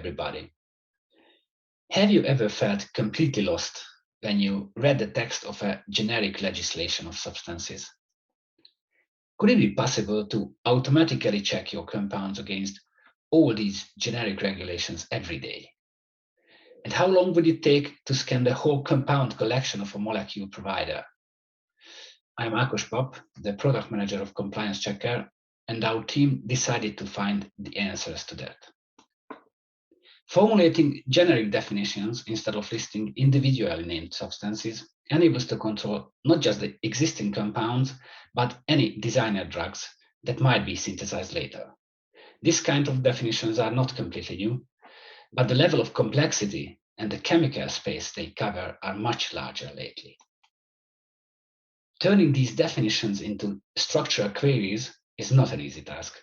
everybody. Have you ever felt completely lost when you read the text of a generic legislation of substances? Could it be possible to automatically check your compounds against all these generic regulations every day? And how long would it take to scan the whole compound collection of a molecule provider? I'm Ákos Papp, the product manager of Compliance Checker, and our team decided to find the answers to that. Formulating generic definitions instead of listing individually named substances enables to control not just the existing compounds, but any designer drugs that might be synthesized later. These kind of definitions are not completely new, but the level of complexity and the chemical space they cover are much larger lately. Turning these definitions into structural queries is not an easy task.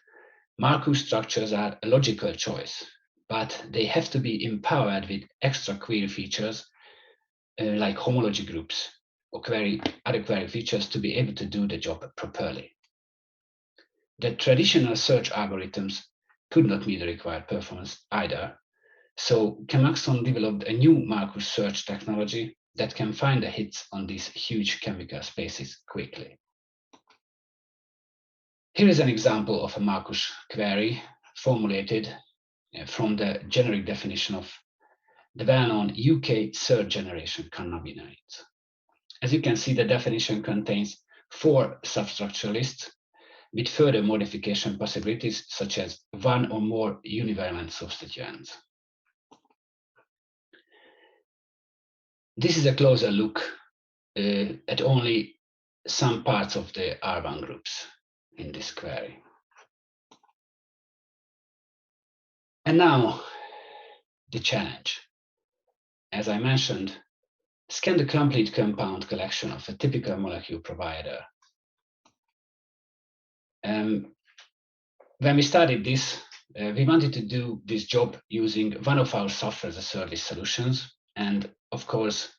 Markov structures are a logical choice, but they have to be empowered with extra query features like homology groups or other query features to be able to do the job properly. The traditional search algorithms could not meet the required performance either, so ChemAxon developed a new Markov search technology that can find the hits on these huge chemical spaces quickly. Here is an example of a Markov query formulated from the generic definition of the well-known UK third generation cannabinoids. As you can see, the definition contains 4 substructure lists with further modification possibilities, such as 1 or more univalent substituents. This is a closer look at only some parts of the R1 groups in this query. And now, the challenge. As I mentioned, scan the complete compound collection of a typical molecule provider. When we started this, we wanted to do this job using one of our software as a service solutions. And of course,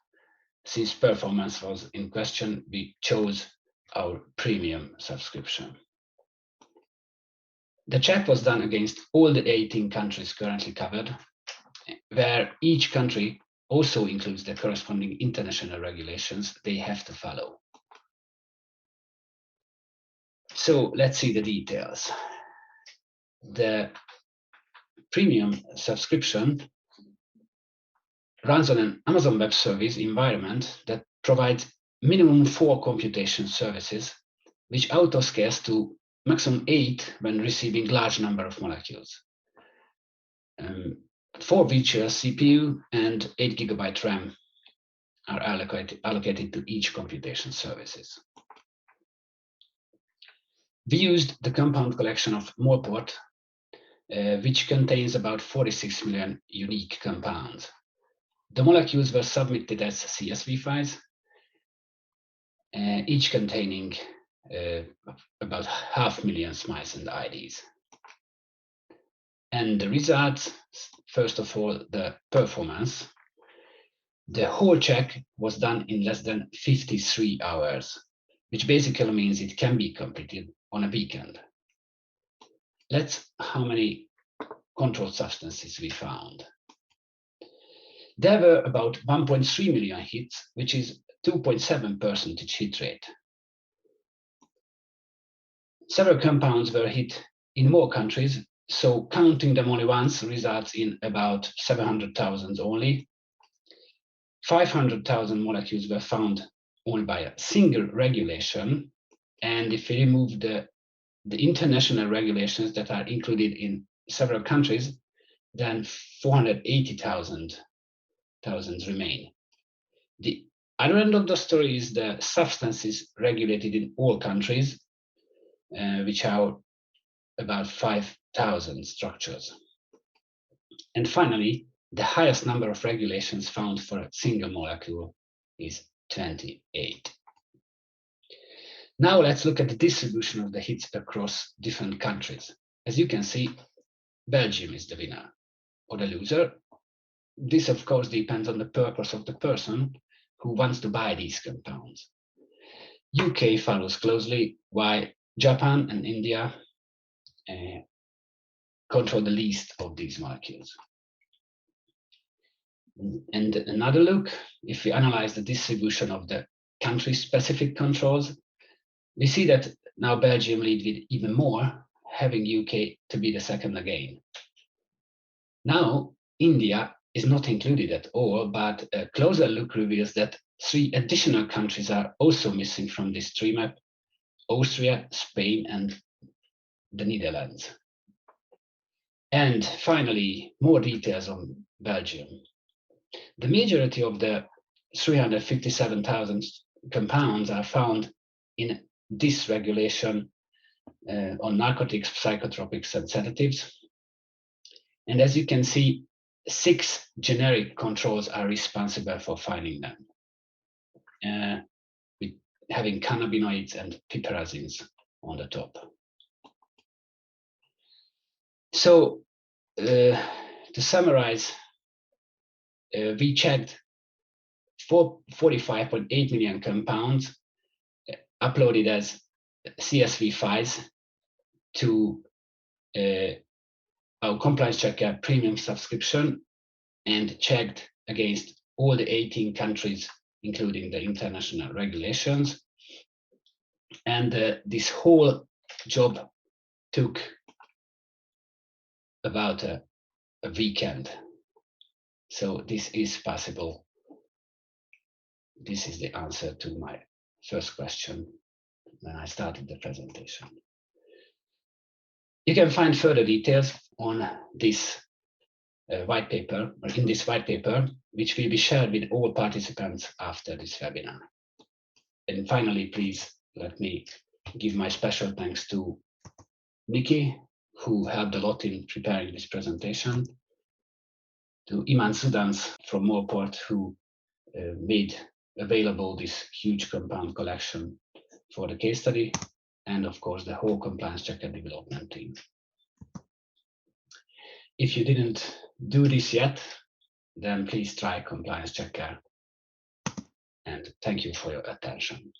since performance was in question, we chose our premium subscription. The check was done against all the 18 countries currently covered, where each country also includes the corresponding international regulations they have to follow. So let's see the details. The premium subscription runs on an Amazon Web Service environment that provides minimum 4 computation services, which auto-scales to maximum 8 when receiving large number of molecules. 4 virtual CPU and 8 GB RAM are allocated to each computation services. We used the compound collection of Molport, which contains about 46 million unique compounds. The molecules were submitted as CSV files, each containing about 500,000 SMILES and IDs. And the results, first of all, the performance. The whole check was done in less than 53 hours, which basically means it can be completed on a weekend. Let's how many controlled substances we found. There were about 1.3 million hits, which is 2.7% hit rate. Several compounds were hit in more countries, so counting them only once results in about 700,000 only. 500,000 molecules were found only by a single regulation, and if we remove the international regulations that are included in several countries, then 480,000 remain. The other end of the story is the substances regulated in all countries, which are about 5,000 structures. And finally, the highest number of regulations found for a single molecule is 28. Now let's look at the distribution of the hits across different countries. As you can see, Belgium is the winner or the loser. This, of course, depends on the purpose of the person who wants to buy these compounds. UK follows closely, while Japan and India control the least of these molecules. And another look, if we analyze the distribution of the country-specific controls, we see that now Belgium lead with even more, having UK to be the second again. Now, India is not included at all, but a closer look reveals that 3 additional countries are also missing from this tree map: Austria, Spain, and the Netherlands. And finally, more details on Belgium. The majority of the 357,000 compounds are found in this regulation on narcotics, psychotropics, and sedatives. And as you can see, 6 generic controls are responsible for finding them, with having cannabinoids and piperazines on the top. So to summarize, we checked 45.8 million compounds uploaded as CSV files to our compliance checker premium subscription, and checked against all the 18 countries, including the international regulations. And this whole job took about a weekend. So this is possible. This is the answer to my first question when I started the presentation. You can find further details on this white paper, or in this white paper, which will be shared with all participants after this webinar. And finally, please let me give my special thanks to Nikki, who helped a lot in preparing this presentation, to Iman Sudans from Morport, who made available this huge compound collection for the case study, and of course the whole compliance checker development team. If you didn't do this yet, then please try compliance checker. And thank you for your attention.